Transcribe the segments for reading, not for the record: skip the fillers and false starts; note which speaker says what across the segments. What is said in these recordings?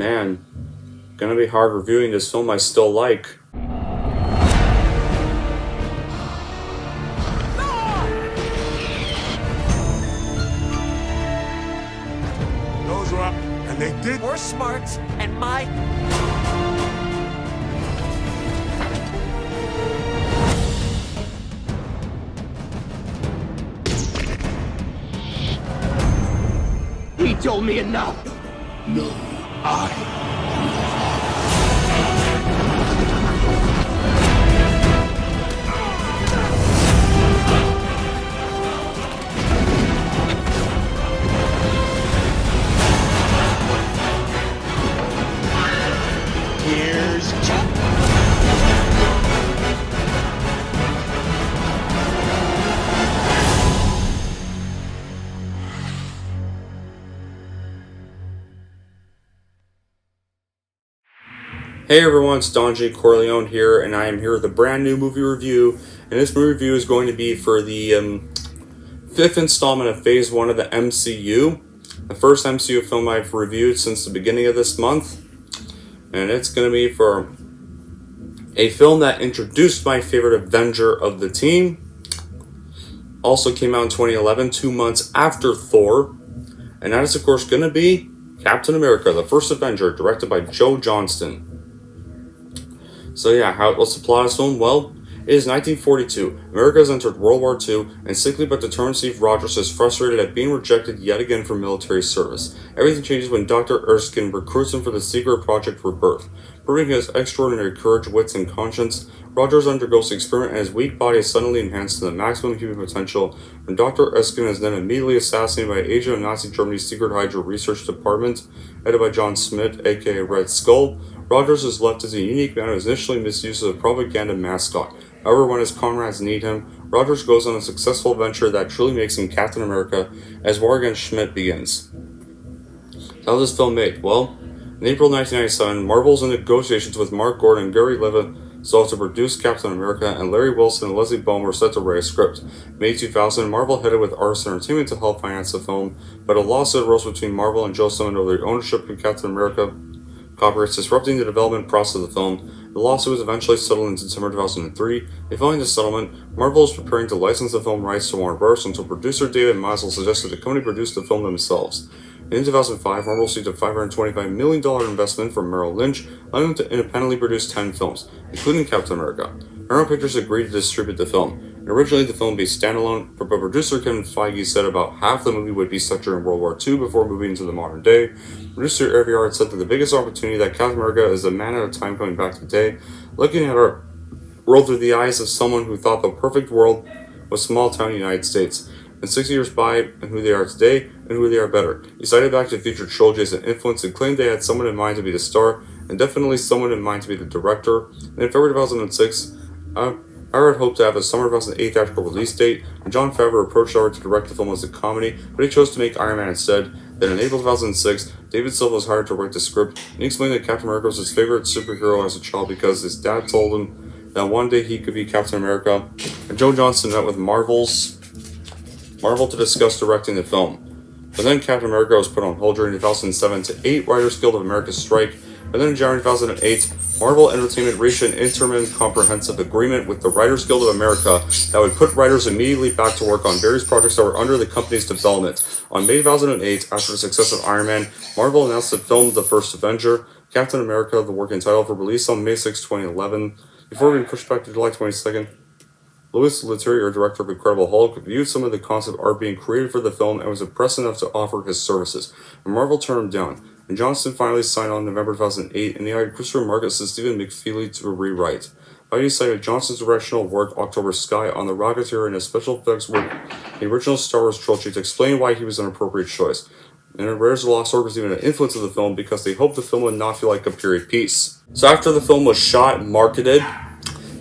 Speaker 1: Man, gonna be hard reviewing this film I still like.
Speaker 2: Those were up, and they did.
Speaker 3: More smarts, and my...
Speaker 4: He told me enough.
Speaker 2: No, I.
Speaker 4: Here's Chuck.
Speaker 1: Hey everyone, it's Don J. Corleone here, and I am here with a brand new movie review. And this movie review is going to be for the fifth installment of Phase 1 of the MCU. The first MCU film I've reviewed since the beginning of this month. And it's going to be for a film that introduced my favorite Avenger of the team. Also came out in 2011, 2 months after Thor. And that is of course going to be Captain America, the First Avenger, directed by Joe Johnston. So yeah, what's the plot of this film? Well, it is 1942. America has entered World War II, and sickly but determined Steve Rogers is frustrated at being rejected yet again from military service. Everything changes when Dr. Erskine recruits him for the secret Project Rebirth. Proving his extraordinary courage, wits, and conscience, Rogers undergoes the experiment and his weak body is suddenly enhanced to the maximum human potential when Dr. Erskine is then immediately assassinated by an agent of Nazi Germany's secret Hydra research department, headed by John Smith, aka Red Skull. Rogers is left as a unique man who is initially misused as a propaganda mascot. However, when his comrades need him, Rogers goes on a successful venture that truly makes him Captain America as war against Schmidt begins. How was this film made? Well, in April 1997, Marvel's in negotiations with Mark Gordon and Gary Levisoff to produce Captain America, and Larry Wilson and Leslie Bowman were set to write a script. In May 2000, Marvel headed with Arts Entertainment to help finance the film, but a lawsuit arose between Marvel and Joe Simon over the ownership of Captain America copyrights, disrupting the development process of the film. The lawsuit was eventually settled in December 2003. Following the settlement, Marvel was preparing to license the film rights to Warner Bros. Until producer David Maisel suggested the company produce the film themselves. In 2005, Marvel received a $525 million investment from Merrill Lynch, allowing them to independently produce 10 films, including Captain America. Paramount Pictures agreed to distribute the film. And originally, the film would be standalone, but producer Kevin Feige said about half the movie would be set during World War II before moving into the modern day. Producer Avi Arad said that the biggest opportunity that Captain America is a man at a time coming back today, looking at our world through the eyes of someone who thought the perfect world was small-town United States. And 60 years by, and who they are today, and who they are better. He cited Back to the Future trilogy as an influence and claimed they had someone in mind to be the star, and definitely someone in mind to be the director. And in February 2006, Arad hoped to have a summer 2008 theatrical release date, and Jon Favreau approached Arad to direct the film as a comedy, but he chose to make Iron Man instead. Then in April 2006, David Silva was hired to write the script, and he explained that Captain America was his favorite superhero as a child because his dad told him that one day he could be Captain America. And Joe Johnston met with Marvel to discuss directing the film. But then Captain America was put on hold during 2007 to 8 Writers Guild of America strike. But then in January 2008, Marvel Entertainment reached an interim comprehensive agreement with the Writers Guild of America that would put writers immediately back to work on various projects that were under the company's development. On May 2008, after the success of Iron Man, Marvel announced the film The First Avenger, Captain America, the working title, for release on May 6, 2011. Before being pushed back to July 22nd, Louis Leterrier, director of Incredible Hulk, viewed some of the concept art being created for the film and was impressed enough to offer his services. And Marvel turned him down, and Johnston finally signed on in November 2008, and he hired Christopher Marcus and Stephen McFeely to rewrite. Feige cited Johnston's directional work, October Sky, on The Rocketeer, and his special effects work in the original Star Wars trilogy to explain why he was an appropriate choice. And Raiders of the Lost Ark was even an influence of the film because they hoped the film would not feel like a period piece. So after the film was shot and marketed,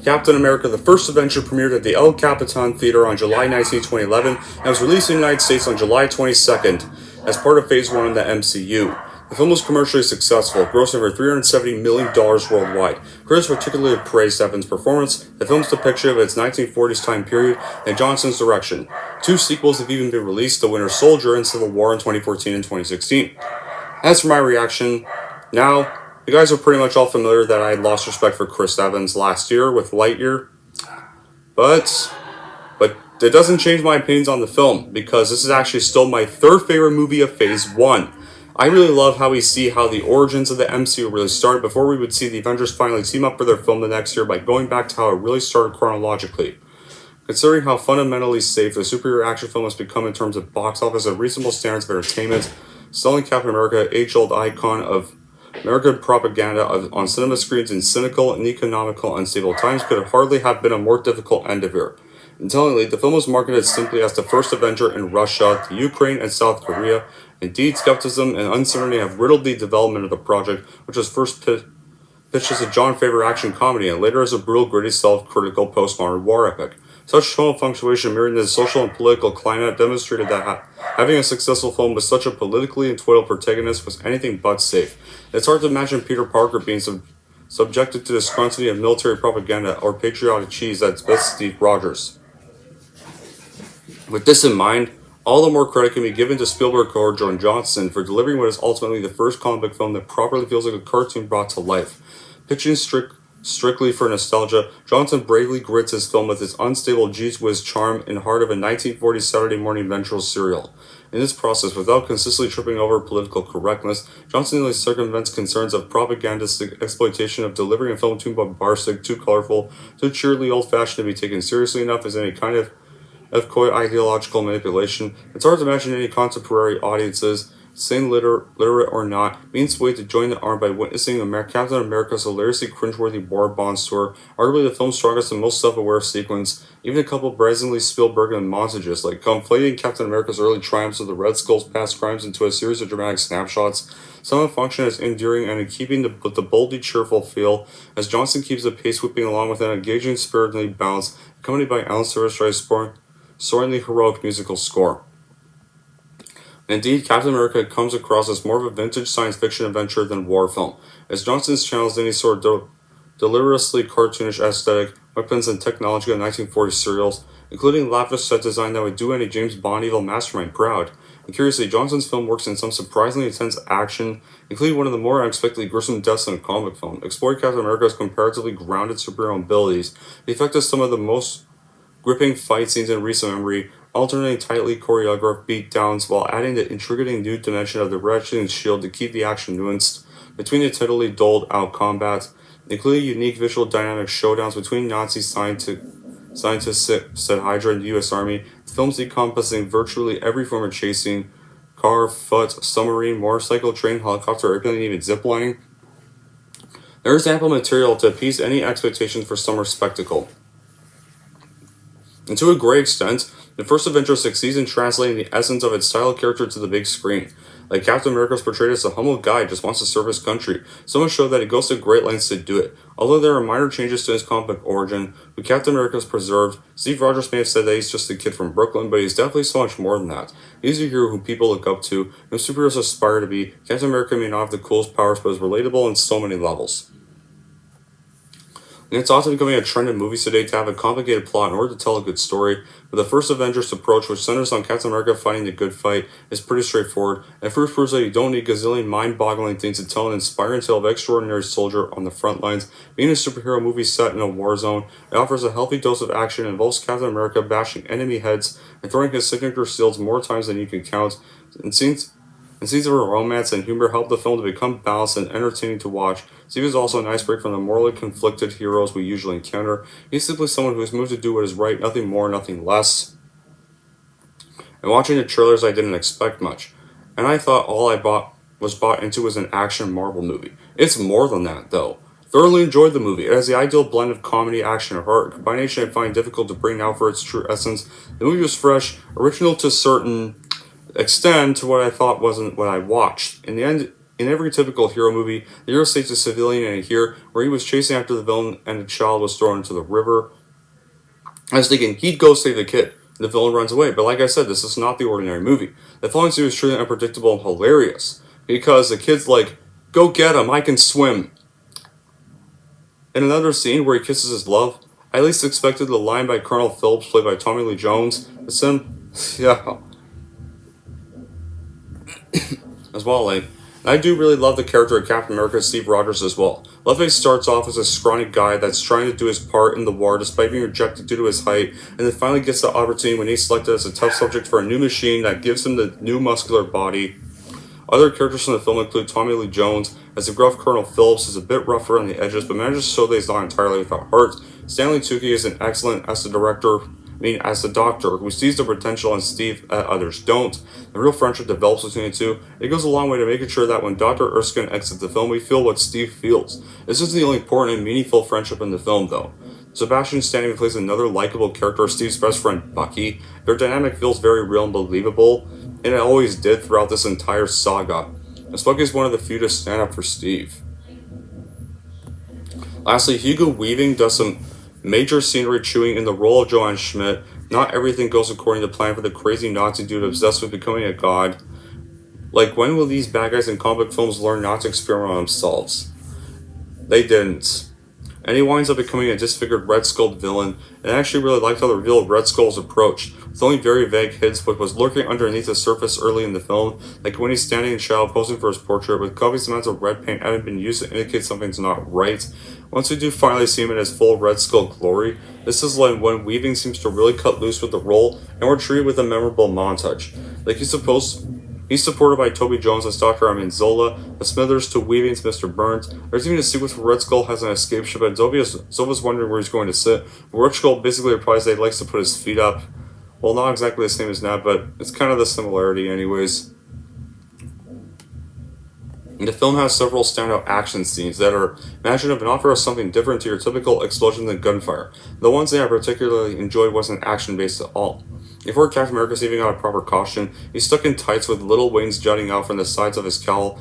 Speaker 1: Captain America: The First Avenger premiered at the El Capitan Theater on July 19, 2011, and was released in the United States on July 22nd as part of Phase 1 of the MCU. The film was commercially successful, grossing over $370 million worldwide. Critics particularly praised Evans' performance, the film's depiction of its 1940s time period, and Johnston's direction. 2 sequels have even been released, The Winter Soldier and Civil War in 2014 and 2016. As for my reaction, Now, you guys are pretty much all familiar that I lost respect for Chris Evans last year with Lightyear, but it doesn't change my opinions on the film, because this is actually still my third favorite movie of Phase 1. I really love how we see how the origins of the MCU really started before we would see the Avengers finally team up for their film the next year by going back to how it really started chronologically. Considering how fundamentally safe the superhero action film has become in terms of box office and reasonable standards of entertainment, selling Captain America, age-old icon of American propaganda on cinema screens in cynical and economical unstable times, could hardly have been a more difficult endeavor. And tellingly, the film was marketed simply as the first Avenger in Russia, the Ukraine, and South Korea. Indeed, skepticism and uncertainty have riddled the development of the project, which was first pitched as a Jon Favreau action comedy and later as a brutal, gritty, self-critical postmodern war epic. Such tonal punctuation mirroring the social and political climate demonstrated that having a successful film with such a politically entitled protagonist was anything but safe. It's hard to imagine Peter Parker being subjected to the scrutiny of military propaganda or patriotic cheese that's best Steve Rogers. With this in mind, all the more credit can be given to Spielberg or Joan Johnson for delivering what is ultimately the first comic book film that properly feels like a cartoon brought to life. Pitching strictly for nostalgia, Johnson bravely grits his film with its unstable G's Whiz charm in heart of a 1940s Saturday morning ventral serial. In this process, without consistently tripping over political correctness, Johnson nearly circumvents concerns of propagandistic exploitation of delivering a film too bombastic, too colorful, too cheerily old-fashioned to be taken seriously enough as any kind of coy ideological manipulation. It's hard to imagine any contemporary audiences, sane literate or not, being swayed to join the arm by witnessing Captain America's hilariously cringeworthy war bonds tour, arguably the film's strongest and most self-aware sequence, even a couple brazenly Spielbergian montages, like conflating Captain America's early triumphs of the Red Skull's past crimes into a series of dramatic snapshots. Some of function as endearing and in keeping with the boldly cheerful feel, as Johnson keeps the pace whipping along with an engaging spiritedly balance, accompanied by Alan Silvestri's soaringly heroic musical score. Indeed, Captain America comes across as more of a vintage science fiction adventure than war film, as Johnson channels any sort of deliriously cartoonish aesthetic, weapons, and technology of 1940s serials, including lavish set design that would do any James Bond evil mastermind proud. And curiously, Johnson's film works in some surprisingly intense action, including one of the more unexpectedly gruesome deaths in a comic film, exploring Captain America's comparatively grounded superhero abilities. The effect of some of the most gripping fight scenes in recent memory, alternating tightly choreographed beatdowns while adding the intriguing new dimension of the ratcheting shield to keep the action nuanced, between the totally doled out combats, including unique visual dynamic showdowns between Nazi scientists, said Hydra and the U.S. Army, films encompassing virtually every form of chasing, car, foot, submarine, motorcycle, train, helicopter, airplane, and even ziplining. There is ample material to appease any expectations for summer spectacle. And to a great extent, the first Avenger succeeds in translating the essence of its style character to the big screen. Like Captain America is portrayed as a humble guy who just wants to serve his country, so much so that he goes to great lengths to do it. Although there are minor changes to his comic book origin, with Captain America is preserved, Steve Rogers may have said that he's just a kid from Brooklyn, but he's definitely so much more than that. He's a hero who people look up to, and superheroes aspire to be. Captain America may not have the coolest powers, but is relatable on so many levels. And it's often becoming a trend in movies today to have a complicated plot in order to tell a good story, but the first Avengers approach, which centers on Captain America fighting the good fight, is pretty straightforward, and first proves that you don't need gazillion mind-boggling things to tell an inspiring tale of extraordinary soldier on the front lines. Being a superhero movie set in a war zone, it offers a healthy dose of action and involves Captain America bashing enemy heads and throwing his signature shields more times than you can count, and scenes of romance and humor help the film to become balanced and entertaining to watch. Steve is also a nice break from the morally conflicted heroes we usually encounter. He's simply someone who is moved to do what is right, nothing more, nothing less. And watching the trailers, I didn't expect much. And I thought all I was bought into was an action Marvel movie. It's more than that, though. Thoroughly enjoyed the movie. It has the ideal blend of comedy, action, and heart, a combination I find difficult to bring out for its true essence. The movie was fresh, original to certain extend to what I thought wasn't what I watched. In the end, in every typical hero movie, the hero saves a civilian, and here, where he was chasing after the villain and a child was thrown into the river, I was thinking he'd go save the kid. The villain runs away, but like I said, this is not the ordinary movie. The following scene was truly unpredictable and hilarious, because the kid's like, "Go get him, I can swim." In another scene where he kisses his love, I at least expected the line by Colonel Phillips, played by Tommy Lee Jones, yeah, as well, like, And I do really love the character of Captain America, Steve Rogers, as well. Leatherface starts off as a scrawny guy that's trying to do his part in the war despite being rejected due to his height, and then finally gets the opportunity when he's selected as a test subject for a new machine that gives him the new muscular body. Other characters from the film include Tommy Lee Jones, as the gruff Colonel Phillips is a bit rougher on the edges, but manages to show that he's not entirely without heart. Stanley Tucci is an excellent as the doctor, who sees the potential in Steve that others don't. The real friendship develops between the two. It goes a long way to making sure that when Dr. Erskine exits the film, we feel what Steve feels. This isn't the only important and meaningful friendship in the film, though. Sebastian Stan plays another likable character, Steve's best friend, Bucky. Their dynamic feels very real and believable, and it always did throughout this entire saga, as Bucky is one of the few to stand up for Steve. Lastly, Hugo Weaving does some major scenery chewing in the role of Johann Schmidt. Not everything goes according to plan for the crazy Nazi dude obsessed with becoming a god. Like, when will these bad guys in comic book films learn not to experiment on themselves? They didn't. And he winds up becoming a disfigured Red Skull villain, and I actually really liked how the reveal of Red Skull's approach, with only very vague hints what was lurking underneath the surface early in the film, like when he's standing in shadow posing for his portrait, with copious amounts of red paint having been used to indicate something's not right. Once we do finally see him in his full Red Skull glory, this is when Weaving seems to really cut loose with the role, and we're treated with a memorable montage. Like he's supported by Toby Jones as Dr. Aminzola, the Smithers to Weaving's Mr. Burns. There's even a sequence where Red Skull has an escape ship, and Zova's wondering where he's going to sit. Red Skull basically replies that he likes to put his feet up. Well, not exactly the same as that, but it's kind of the similarity anyways. And the film has several standout action scenes that are imaginative and offer us something different to your typical explosions and gunfire. The ones that I particularly enjoyed wasn't action-based at all. Before Captain America saving out a proper costume, he's stuck in tights with little wings jutting out from the sides of his cowl,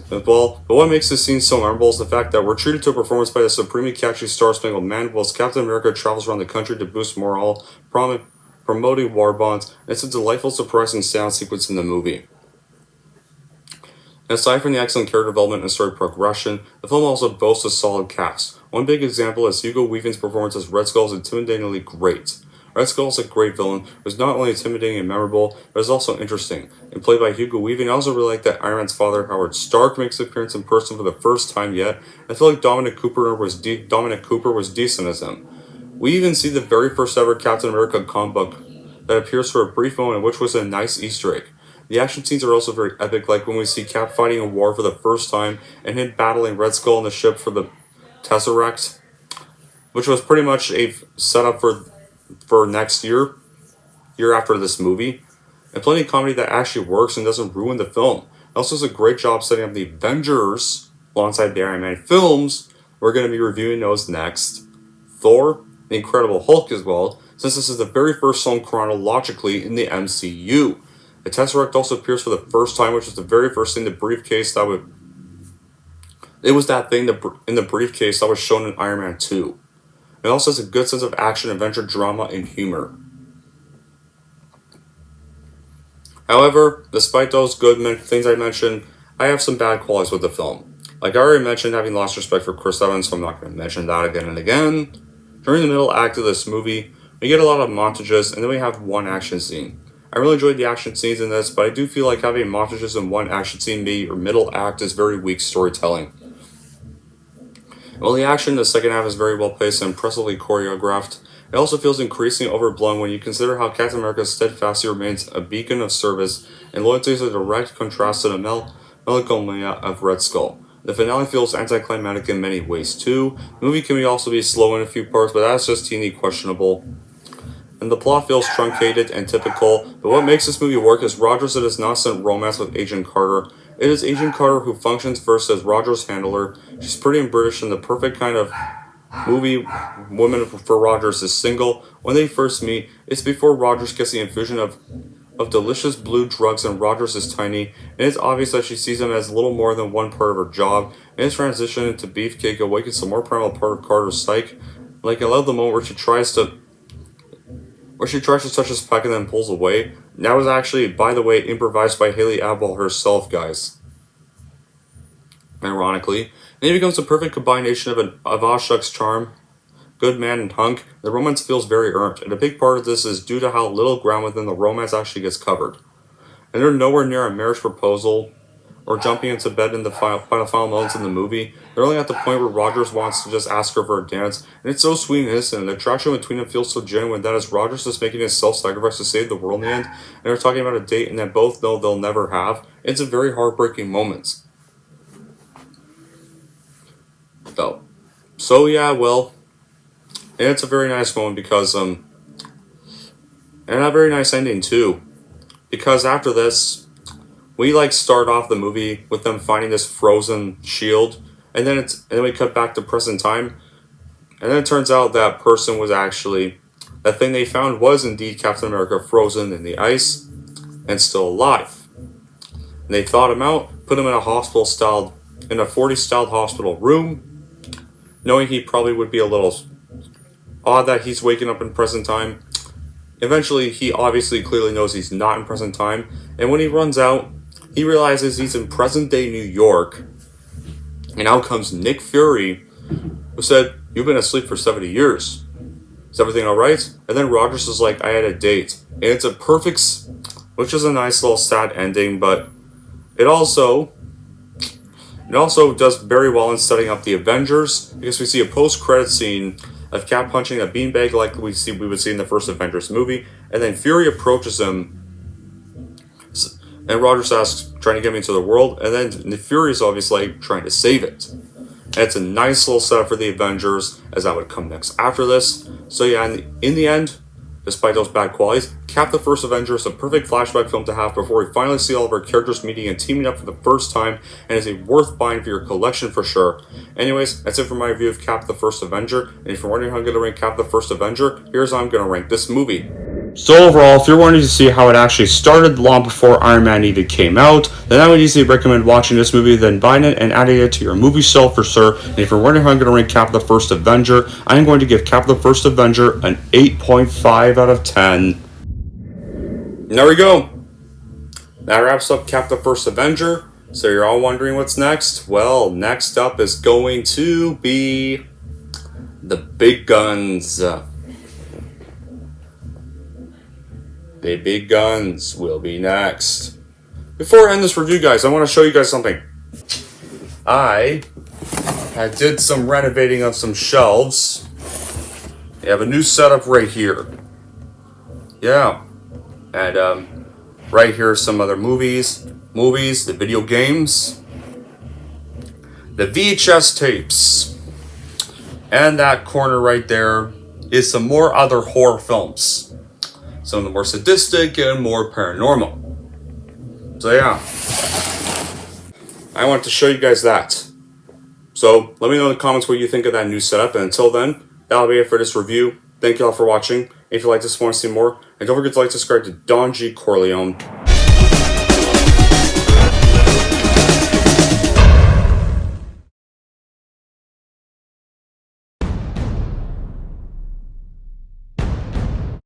Speaker 1: but what makes this scene so memorable is the fact that we're treated to a performance by the supremely catchy Star-Spangled Man, whilst Captain America travels around the country to boost morale, promoting war bonds. It's a delightful, surprising sound sequence in the movie. Aside from the excellent character development and story progression, the film also boasts a solid cast. One big example is Hugo Weaving's performance as Red Skull is intimidatingly great. Red Skull is a great villain who's not only intimidating and memorable, but is also interesting. And played by Hugo Weaving, I also really like that Iron Man's father, Howard Stark, makes an appearance in person for the first time yet. I feel like Dominic Cooper was decent as him. We even see the very first ever Captain America comic book that appears for a brief moment, which was a nice Easter egg. The action scenes are also very epic, like when we see Cap fighting a war for the first time, and him battling Red Skull on the ship for the Tesseract, which was pretty much a setup for next year after this movie. And plenty of comedy that actually works and doesn't ruin the film. It also does a great job setting up the Avengers alongside the Iron Man films. We're going to be reviewing those next. Thor, the Incredible Hulk as well, since this is the very first film chronologically in the MCU. The Tesseract also appears for the first time, which was the very first thing, the briefcase that would... It was that thing in the briefcase that was shown in Iron Man 2. It also has a good sense of action, adventure, drama, and humor. However, despite those good things I mentioned, I have some bad qualities with the film. Like I already mentioned, having lost respect for Chris Evans, so I'm not going to mention that again and again. During the middle act of this movie, we get a lot of montages, and then we have one action scene. I really enjoyed the action scenes in this, but I do feel like having montages in one action scene be your middle act is very weak storytelling. While the action in the second half is very well paced and impressively choreographed, it also feels increasingly overblown when you consider how Captain America steadfastly remains a beacon of service, and loyalty is a direct contrast to the melancholia of Red Skull. The finale feels anticlimactic in many ways too. The movie can also be slow in a few parts, but that's just teeny questionable. And the plot feels truncated and typical, but what makes this movie work is Rogers' it is not sent romance with Agent Carter. It is Agent Carter who functions first as Rogers' handler. She's pretty and British, and the perfect kind of movie woman for Rogers is single. When they first meet, it's before Rogers gets the infusion of delicious blue drugs, and Rogers is tiny, and it's obvious that she sees him as little more than one part of her job. And his transition into Beefcake awakens some more primal part of Carter's psyche. Like I love the moment where she tries to touch his peck and then pulls away. That was actually, by the way, improvised by Haley Atwell herself, guys. Ironically. And he becomes a perfect combination of Ashok's charm, good man, and hunk. The romance feels very earned, and a big part of this is due to how little ground within the romance actually gets covered. and they're nowhere near a marriage proposal or jumping into bed in the final moments in the movie. They're only at the point where Rogers wants to just ask her for a dance, and it's so sweet and innocent. The attraction between them feels so genuine that as Rogers is making his self-sacrifice to save the world in the end, and they're talking about a date and that both know they'll never have, it's a very heartbreaking moment. So yeah, well, and it's a very nice moment because, and a very nice ending too, because after this, we start off the movie with them finding this frozen shield, and then we cut back to present time, and then it turns out that person was actually, that thing they found was indeed Captain America frozen in the ice and still alive. And they thawed him out, put him in a 40s styled hospital room, knowing he probably would be a little odd that he's waking up in present time. Eventually, he obviously clearly knows he's not in present time, and when he runs out, he realizes he's in present-day New York, and out comes Nick Fury, who said, "You've been asleep for 70 years. Is everything alright?" And then Rogers is like, "I had a date." And it's a perfect, which is a nice little sad ending, but it also does very well in setting up the Avengers, because we see a post-credit scene of Cap punching a beanbag like we would see in the first Avengers movie, and then Fury approaches him, and Rogers asks, "Trying to get me into the world?" And then Fury's obviously trying to save it. And it's a nice little setup for the Avengers, as that would come next after this. So yeah, in the end, despite those bad qualities, Cap the First Avenger is a perfect flashback film to have before we finally see all of our characters meeting and teaming up for the first time, and is a worth buying for your collection for sure. Anyways, that's it for my review of Cap the First Avenger, and if you're wondering how I'm going to rank Cap the First Avenger, here's how I'm going to rank this movie. So overall, if you're wanting to see how it actually started long before Iron Man even came out, then I would easily recommend watching this movie, then buying it and adding it to your movie shelf for sure. And if you're wondering how I'm going to rank Cap the First Avenger, I'm going to give Cap the First Avenger an 8.5 out of 10. And there we go. That wraps up Cap the First Avenger. So you're all wondering what's next? Well, next up is going to be the big guns. The big guns will be next. Before I end this review, guys, I want to show you guys something. I did some renovating of some shelves. I have a new setup right here. Yeah. And right here are some other movies, the video games, the VHS tapes. And that corner right there is some more other horror films. Some of the more sadistic and more paranormal. So yeah, I want to show you guys that. So let me know in the comments what you think of that new setup. And until then, that'll be it for this review. Thank you all for watching. If you like this and want to see more, and don't forget to subscribe to Don G. Corleone.